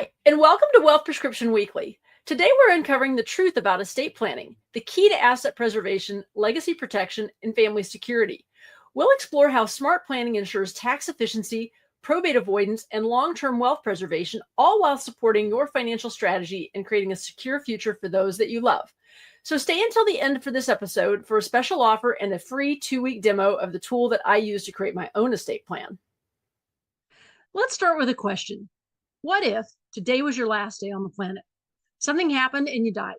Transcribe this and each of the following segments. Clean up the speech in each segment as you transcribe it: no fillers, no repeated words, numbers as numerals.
Hi, and welcome to Wealth Prescription Weekly. Today we're uncovering the truth about estate planning, the key to asset preservation, legacy protection, and family security. We'll explore how smart planning ensures tax efficiency, probate avoidance, and long-term wealth preservation, all while supporting your financial strategy and creating a secure future for those that you love. So stay until the end for this episode for a special offer and a free 2-week demo of the tool that I use to create my own estate plan. Let's start with a question. What if today was your last day on the planet? Something happened and you died.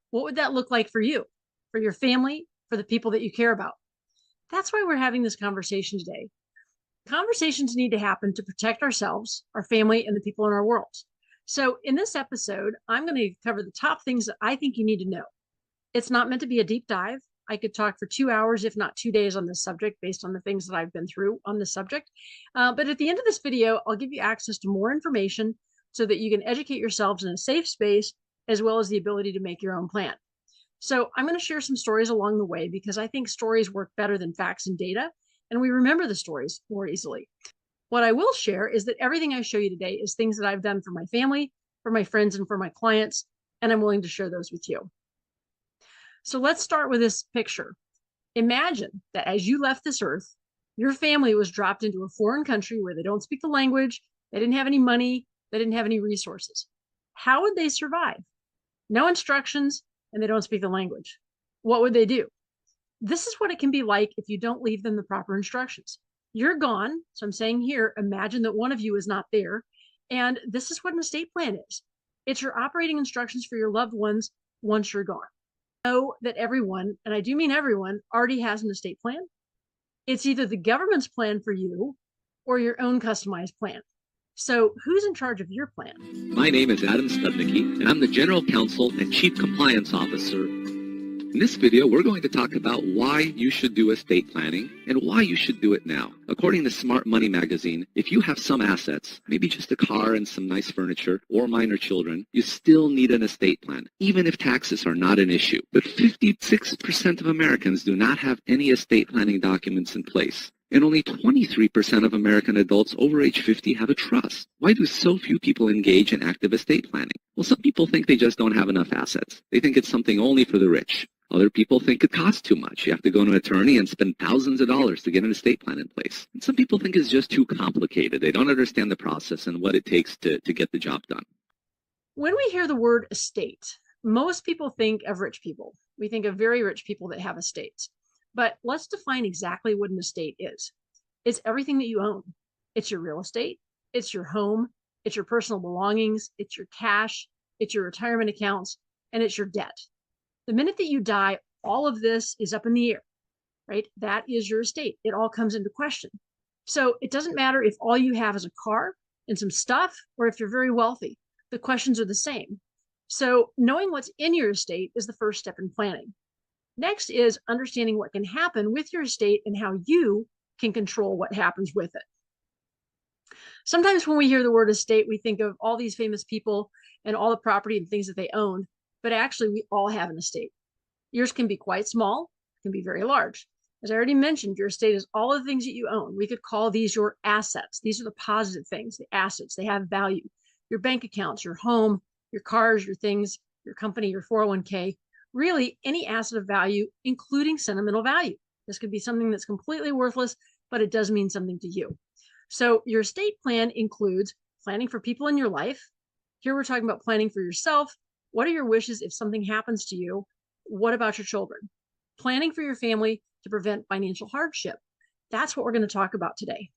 What would that look like for you, for your family, for the people that you care about? That's why we're having this conversation today. Conversations need to happen to protect ourselves, our family, and the people in our world. So in this episode, I'm going to cover the top things that I think you need to know. It's not meant to be a deep dive. I could talk for 2 hours, if not 2 days on this subject based on the things that I've been through on this subject. But at the end of this video, I'll give you access to more information so that you can educate yourselves in a safe space, as well as the ability to make your own plan. So I'm going to share some stories along the way because I think stories work better than facts and data, and we remember the stories more easily. What I will share is that everything I show you today is things that I've done for my family, for my friends, and for my clients, and I'm willing to share those with you. So let's start with this picture. Imagine that as you left this earth, your family was dropped into a foreign country where they don't speak the language, they didn't have any money, they didn't have any resources. How would they survive? No instructions, and they don't speak the language. What would they do? This is what it can be like if you don't leave them the proper instructions. You're gone. So I'm saying here, imagine that one of you is not there. And this is what an estate plan is. It's your operating instructions for your loved ones once you're gone. Know that everyone, and I do mean everyone, already has an estate plan. It's either the government's plan for you or your own customized plan. So who's in charge of your plan? My name is Adam Studnicki, and I'm the General Counsel and Chief Compliance Officer. In this video, we're going to talk about why you should do estate planning and why you should do it now. According to Smart Money magazine, if you have some assets, maybe just a car and some nice furniture or minor children, you still need an estate plan, even if taxes are not an issue. But 56% of Americans do not have any estate planning documents in place. And only 23% of American adults over age 50 have a trust. Why do so few people engage in active estate planning? Well, some people think they just don't have enough assets. They think it's something only for the rich. Other people think it costs too much. You have to go to an attorney and spend thousands of dollars to get an estate plan in place. And some people think it's just too complicated. They don't understand the process and what it takes to get the job done. When we hear the word estate, most people think of rich people. We think of very rich people that have estates. But let's define exactly what an estate is. It's everything that you own. It's your real estate. It's your home. It's your personal belongings. It's your cash. It's your retirement accounts. And it's your debt. The minute that you die, all of this is up in the air, right? That is your estate. It all comes into question. So it doesn't matter if all you have is a car and some stuff, or if you're very wealthy. The questions are the same. So knowing what's in your estate is the first step in planning. Next is understanding what can happen with your estate and how you can control what happens with it. Sometimes when we hear the word estate, we think of all these famous people and all the property and things that they own, but actually we all have an estate. Yours can be quite small, can be very large. As I already mentioned, your estate is all of the things that you own. We could call these your assets. These are the positive things, the assets. They have value. Your bank accounts, your home, your cars, your things, your company, your 401k. Really, any asset of value, including sentimental value. This could be something that's completely worthless, but it does mean something to you. So your estate plan includes planning for people in your life. Here we're talking about planning for yourself. What are your wishes if something happens to you? What about your children? Planning for your family to prevent financial hardship. That's what we're going to talk about today.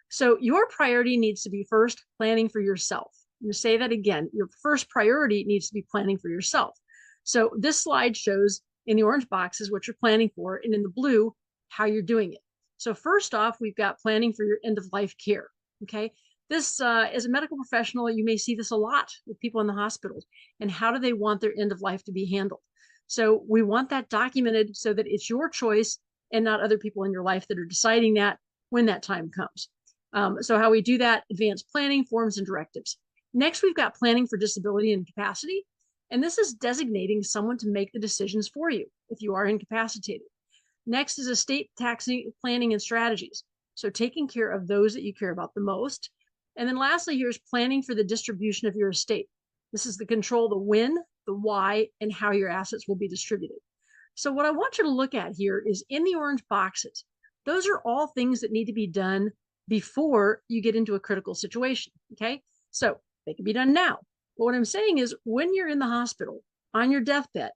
So your priority needs to be first planning for yourself. I'm going to say that again. Your first priority needs to be planning for yourself. So this slide shows in the orange boxes what you're planning for, and in the blue, how you're doing it. So first off, we've got planning for your end-of-life care, okay? This, as a medical professional, you may see this a lot with people in the hospitals, and how do they want their end of life to be handled? So we want that documented so that it's your choice and not other people in your life that are deciding that when that time comes. So how we do that, advanced planning, forms, and directives. Next, we've got planning for disability and incapacity. And this is designating someone to make the decisions for you if you are incapacitated. Next is estate tax planning and strategies. So taking care of those that you care about the most. And then lastly, here's planning for the distribution of your estate. This is the control, the when, the why, and how your assets will be distributed. So what I want you to look at here is in the orange boxes, those are all things that need to be done before you get into a critical situation, okay? So they can be done now. But what I'm saying is when you're in the hospital on your deathbed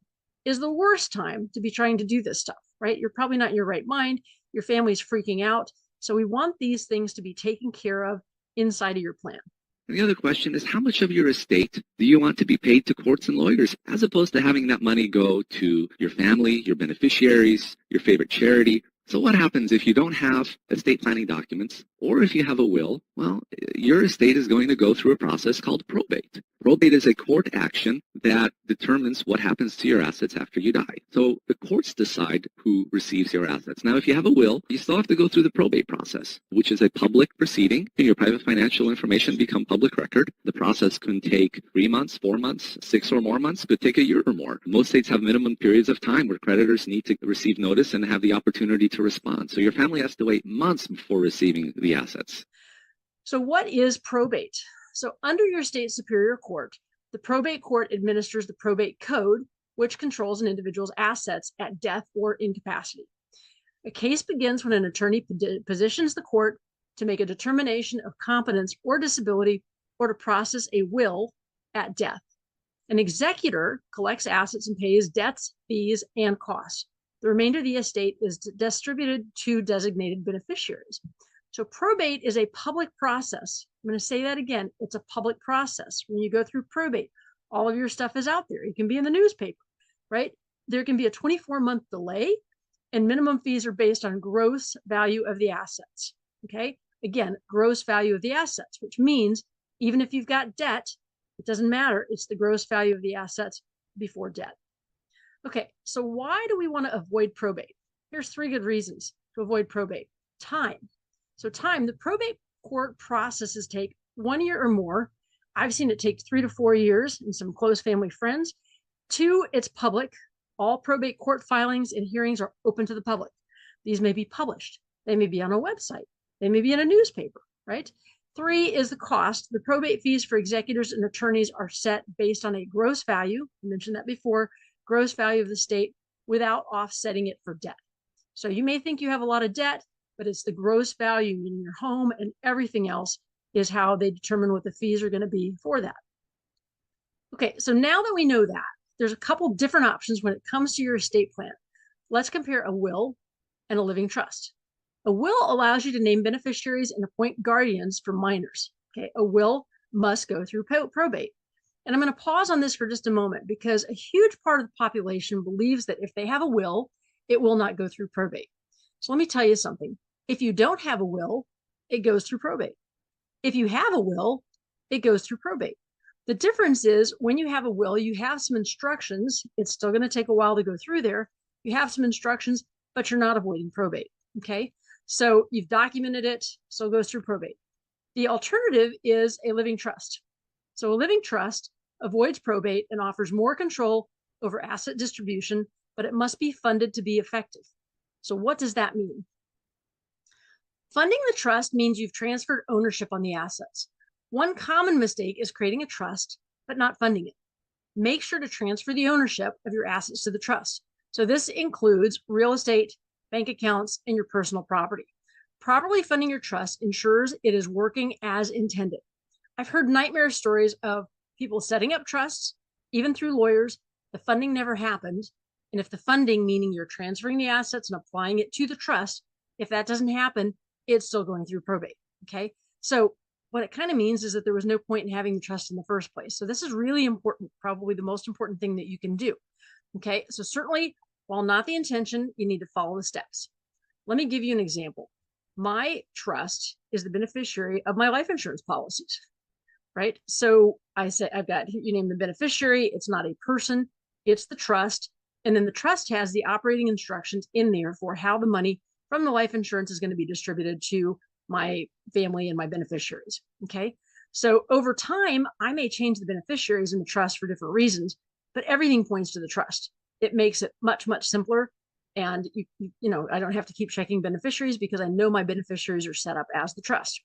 is the worst time to be trying to do this stuff, right? You're probably not in your right mind. Your family's freaking out. So we want these things to be taken care of inside of your plan. And the other question is, how much of your estate do you want to be paid to courts and lawyers, as opposed to having that money go to your family, your beneficiaries, your favorite charity? So what happens if you don't have estate planning documents, or if you have a will? Well, your estate is going to go through a process called probate. Probate is a court action that determines what happens to your assets after you die. So the courts decide who receives your assets. Now, if you have a will, you still have to go through the probate process, which is a public proceeding. And your private financial information become public record. The process can take 3 months, 4 months, 6 or more months, could take a year or more. Most states have minimum periods of time where creditors need to receive notice and have the opportunity to respond. So your family has to wait months before receiving the assets. So what is probate? So under your state superior court, the probate court administers the probate code, which controls an individual's assets at death or incapacity. A case begins when an attorney positions the court to make a determination of competence or disability or to process a will at death. An executor collects assets and pays debts, fees, and costs. The remainder of the estate is distributed to designated beneficiaries. So probate is a public process. I'm going to say that again. It's a public process. When you go through probate, all of your stuff is out there. It can be in the newspaper, right? There can be a 24-month delay, and minimum fees are based on gross value of the assets, okay? Again, gross value of the assets, which means even if you've got debt, it doesn't matter. It's the gross value of the assets before debt. Okay, so why do we want to avoid probate? Here's 3 good reasons to avoid probate. Time. So time, the probate court processes take 1 year or more. I've seen it take 3 to 4 years in some close family friends. 2, it's public. All probate court filings and hearings are open to the public. These may be published. They may be on a website. They may be in a newspaper, right? 3 is the cost. The probate fees for executors and attorneys are set based on a gross value. I mentioned that before, gross value of the state without offsetting it for debt. So you may think you have a lot of debt, but it's the gross value, meaning your home and everything else is how they determine what the fees are going to be for that. Okay, so now that we know that, there's a couple different options when it comes to your estate plan. Let's compare a will and a living trust. A will allows you to name beneficiaries and appoint guardians for minors. Okay, a will must go through probate. And I'm going to pause on this for just a moment because a huge part of the population believes that if they have a will, it will not go through probate. So let me tell you something. If you don't have a will, it goes through probate. If you have a will, it goes through probate. The difference is when you have a will, you have some instructions. It's still going to take a while to go through there. You have some instructions, but you're not avoiding probate. Okay. So you've documented it, so it goes through probate. The alternative is a living trust. So a living trust avoids probate and offers more control over asset distribution, but it must be funded to be effective. So what does that mean? Funding the trust means you've transferred ownership on the assets. One common mistake is creating a trust, but not funding it. Make sure to transfer the ownership of your assets to the trust. So this includes real estate, bank accounts, and your personal property. Properly funding your trust ensures it is working as intended. I've heard nightmare stories of people setting up trusts, even through lawyers. The funding never happened. And if the funding, meaning you're transferring the assets and applying it to the trust, if that doesn't happen, it's still going through probate. Okay. So what it kind of means is that there was no point in having the trust in the first place. So this is really important, probably the most important thing that you can do. Okay. So certainly, while not the intention, you need to follow the steps. Let me give you an example. My trust is the beneficiary of my life insurance policies, right? So I say, I've got, you name the beneficiary. It's not a person, it's the trust. And then the trust has the operating instructions in there for how the money from the life insurance is going to be distributed to my family and my beneficiaries. Okay. So over time, I may change the beneficiaries in the trust for different reasons, but everything points to the trust. It makes it much, much simpler. And I don't have to keep checking beneficiaries because I know my beneficiaries are set up as the trust.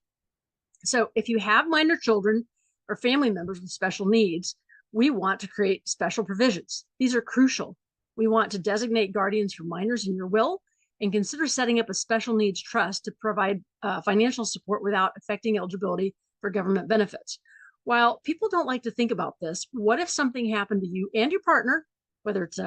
So if you have minor children or family members with special needs, we want to create special provisions. These are crucial. We want to designate guardians for minors in your will and consider setting up a special needs trust to provide financial support without affecting eligibility for government benefits. While people don't like to think about this, what if something happened to you and your partner, whether it's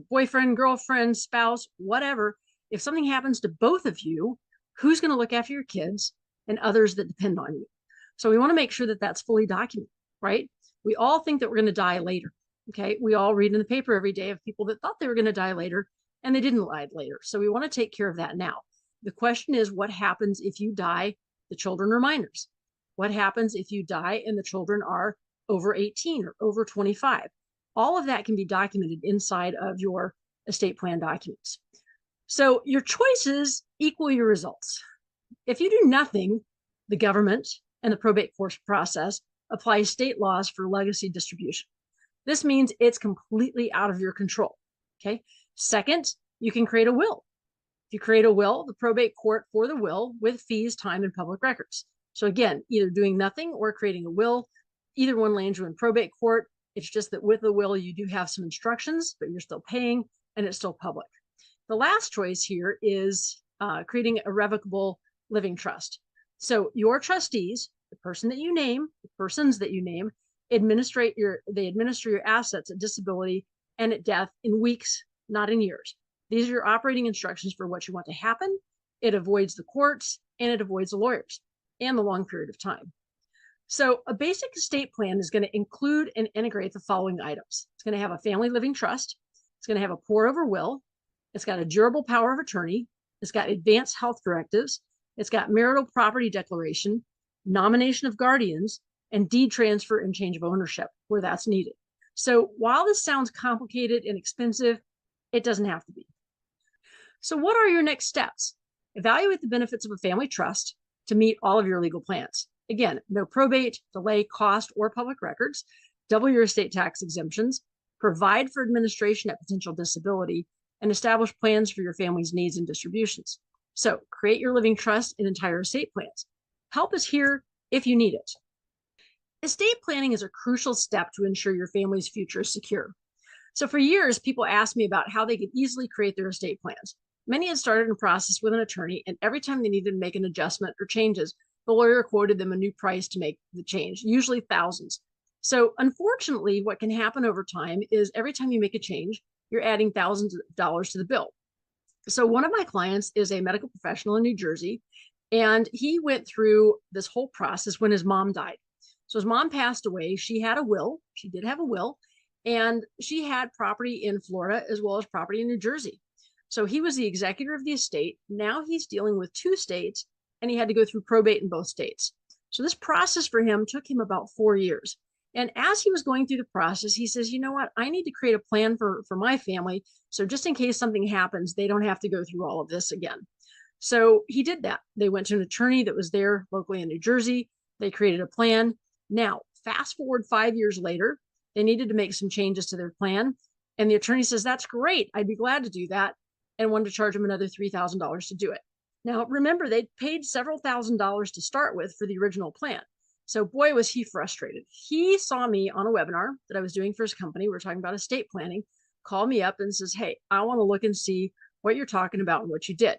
boyfriend, girlfriend, spouse, whatever? If something happens to both of you, who's going to look after your kids and others that depend on you? So we want to make sure that that's fully documented, right? We all think that we're going to die later. Okay. We all read in the paper every day of people that thought they were going to die later and they didn't die later. So we want to take care of that now. The question is, what happens if you die, the children are minors? What happens if you die and the children are over 18 or over 25? All of that can be documented inside of your estate plan documents. So your choices equal your results. If you do nothing, the government and the probate court process applies state laws for legacy distribution. This means it's completely out of your control. Okay. Second, you can create a will. If you create a will, the probate court for the will with fees, time, and public records. So again, either doing nothing or creating a will, either one lands you in probate court. It's just that with the will, you do have some instructions, but you're still paying and it's still public. The last choice here is creating a revocable living trust. So your trustees, the person that you name, the persons that you name, administer your assets at disability and at death in weeks, not in years. These are your operating instructions for what you want to happen. It avoids the courts and it avoids the lawyers and the long period of time. So a basic estate plan is going to include and integrate the following items. It's going to have a family living trust. It's going to have a pour over will. It's got a durable power of attorney. It's got advanced health directives. It's got marital property declaration, nomination of guardians, and deed transfer and change of ownership where that's needed. So while this sounds complicated and expensive, it doesn't have to be. So what are your next steps? Evaluate the benefits of a family trust to meet all of your legal plans. Again, no probate, delay, cost, or public records, double your estate tax exemptions, provide for administration at potential disability, and establish plans for your family's needs and distributions. So create your living trust and entire estate plans. Help is here if you need it. Estate planning is a crucial step to ensure your family's future is secure. So for years, people asked me about how they could easily create their estate plans. Many had started a process with an attorney, and every time they needed to make an adjustment or changes, the lawyer quoted them a new price to make the change, usually thousands. So unfortunately, what can happen over time is every time you make a change, you're adding thousands of dollars to the bill. So one of my clients is a medical professional in New Jersey, and he went through this whole process when his mom died. So his mom passed away. She had a will. She did have a will, and she had property in Florida as well as property in New Jersey. So he was the executor of the estate. Now he's dealing with 2 states, and he had to go through probate in both states. So this process for him took him about 4 years. And as he was going through the process, he says, you know what, I need to create a plan for my family. So just in case something happens, they don't have to go through all of this again. So he did that. They went to an attorney that was there locally in New Jersey. They created a plan. Now, fast forward 5 years later, they needed to make some changes to their plan. And the attorney says, that's great. I'd be glad to do that. And wanted to charge him another $3,000 to do it. Now, remember, they paid several $1,000s to start with for the original plan. So boy, was he frustrated. He saw me on a webinar that I was doing for his company. We were talking about estate planning, called me up and says, hey, I want to look and see what you're talking about and what you did.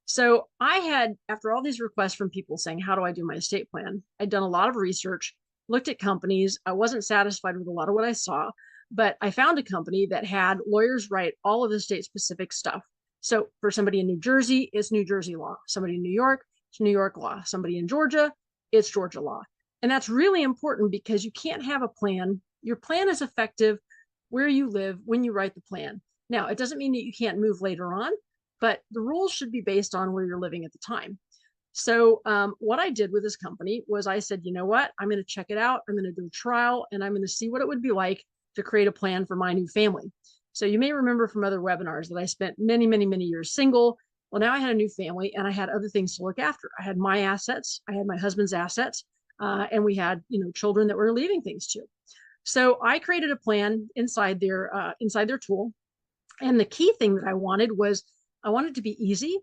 So I had, after all these requests from people saying, how do I do my estate plan? I'd done a lot of research, looked at companies. I wasn't satisfied with a lot of what I saw, but I found a company that had lawyers write all of the state specific stuff. So for somebody in New Jersey, it's New Jersey law. Somebody in New York, it's New York law. Somebody in Georgia, it's Georgia law. And that's really important because you can't have a plan. Your plan is effective where you live when you write the plan. Now, it doesn't mean that you can't move later on, but the rules should be based on where you're living at the time. So what I did with this company was I said, you know what, I'm going to check it out. I'm going to do a trial and I'm going to see what it would be like to create a plan for my new family. So you may remember from other webinars that I spent many, many, many years single. Well, now I had a new family and I had other things to look after. I had my assets, I had my husband's assets, and we had, children that we're leaving things to. So I created a plan inside their tool. And the key thing that I wanted was I wanted it to be easy.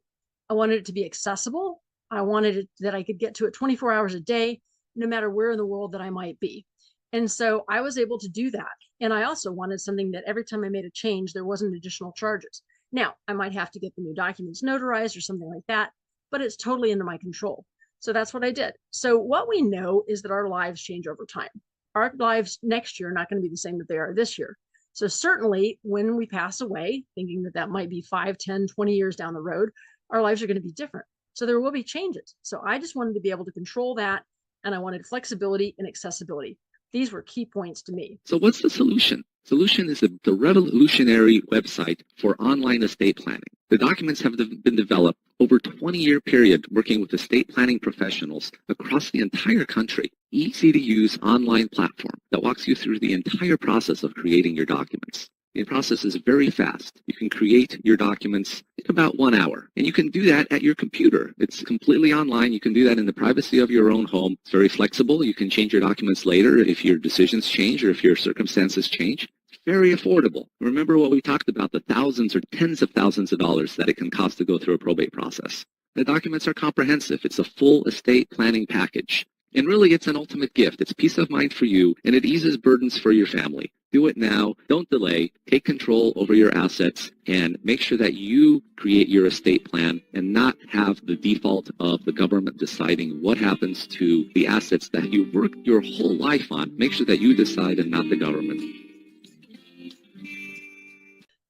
I wanted it to be accessible. I wanted it that I could get to it 24 hours a day, no matter where in the world that I might be. And so I was able to do that. And I also wanted something that every time I made a change, there wasn't additional charges. Now, I might have to get the new documents notarized or something like that, but it's totally under my control. So that's what I did. So what we know is that our lives change over time. Our lives next year are not going to be the same that they are this year. So certainly when we pass away, thinking that that might be 5, 10, 20 years down the road, our lives are going to be different. So there will be changes. So I just wanted to be able to control that. And I wanted flexibility and accessibility. These were key points to me. So what's the solution? Solution is the revolutionary website for online estate planning. The documents have been developed over a 20-year period working with estate planning professionals across the entire country. Easy to use online platform that walks you through the entire process of creating your documents. The process is very fast. You can create your documents in about 1 hour, and you can do that at your computer. It's completely online. You can do that in the privacy of your own home. It's very flexible. You can change your documents later if your decisions change or if your circumstances change. It's very affordable. Remember what we talked about, the thousands or tens of thousands of dollars that it can cost to go through a probate process. The documents are comprehensive. It's a full estate planning package. And really, it's an ultimate gift. It's peace of mind for you, and it eases burdens for your family. Do it now. Don't delay. Take control over your assets, and make sure that you create your estate plan and not have the default of the government deciding what happens to the assets that you worked your whole life on. Make sure that you decide and not the government.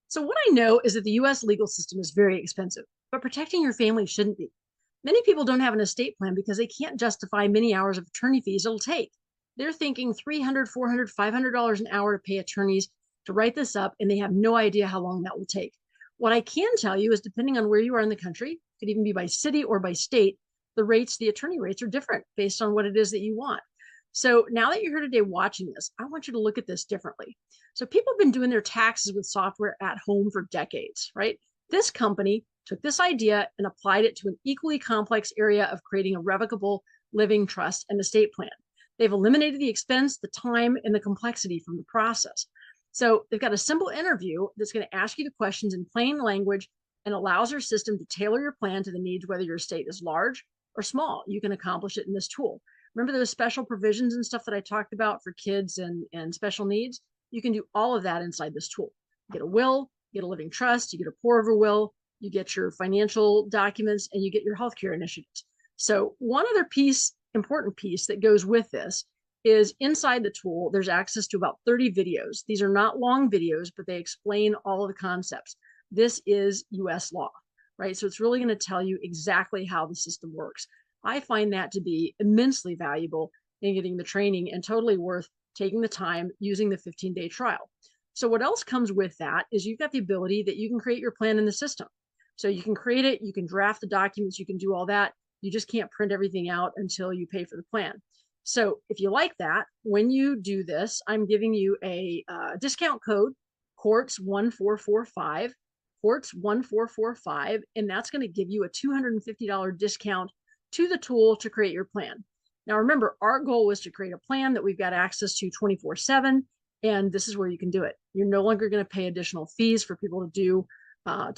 So what I know is that the U.S. legal system is very expensive, but protecting your family shouldn't be. Many people don't have an estate plan because they can't justify many hours of attorney fees it'll take. They're thinking $300, $400, $500 an hour to pay attorneys to write this up, and they have no idea how long that will take. What I can tell you is, depending on where you are in the country, it could even be by city or by state, the attorney rates are different based on what it is that you want. So now that you're here today watching this, I want you to look at this differently. So people have been doing their taxes with software at home for decades, right? This company took this idea and applied it to an equally complex area of creating a revocable living trust and estate plan. They've eliminated the expense, the time, and the complexity from the process. So they've got a simple interview that's going to ask you the questions in plain language and allows your system to tailor your plan to the needs, whether your estate is large or small. You can accomplish it in this tool. Remember those special provisions and stuff that I talked about for kids and special needs? You can do all of that inside this tool. You get a will, you get a living trust, you get a pour over will, you get your financial documents, and you get your healthcare initiatives. So one other important piece that goes with this is inside the tool, there's access to about 30 videos. These are not long videos, but they explain all of the concepts. This is US law, right? So it's really going to tell you exactly how the system works. I find that to be immensely valuable in getting the training and totally worth taking the time using the 15-day trial. So what else comes with that is you've got the ability that you can create your plan in the system. So you can create it, you can draft the documents, you can do all that. You just can't print everything out until you pay for the plan. So if you like that, when you do this, I'm giving you a discount code, COURTS1445, COURTS1445, and that's going to give you a $250 discount to the tool to create your plan. Now, remember, our goal was to create a plan that we've got access to 24/7, and this is where you can do it. You're no longer going to pay additional fees for people to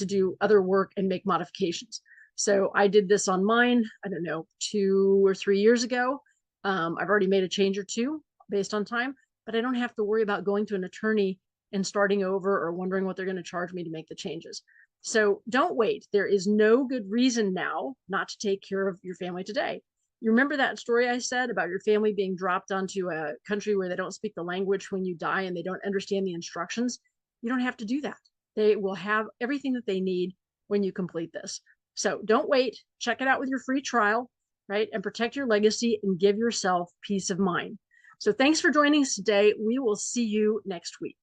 do other work and make modifications. So I did this on mine, I don't know, 2 or 3 years ago. I've already made a change or two based on time, but I don't have to worry about going to an attorney and starting over or wondering what they're going to charge me to make the changes. So don't wait. There is no good reason now not to take care of your family today. You remember that story I said about your family being dropped onto a country where they don't speak the language when you die and they don't understand the instructions? You don't have to do that. They will have everything that they need when you complete this. So don't wait. Check it out with your free trial, right? And protect your legacy and give yourself peace of mind. So thanks for joining us today. We will see you next week.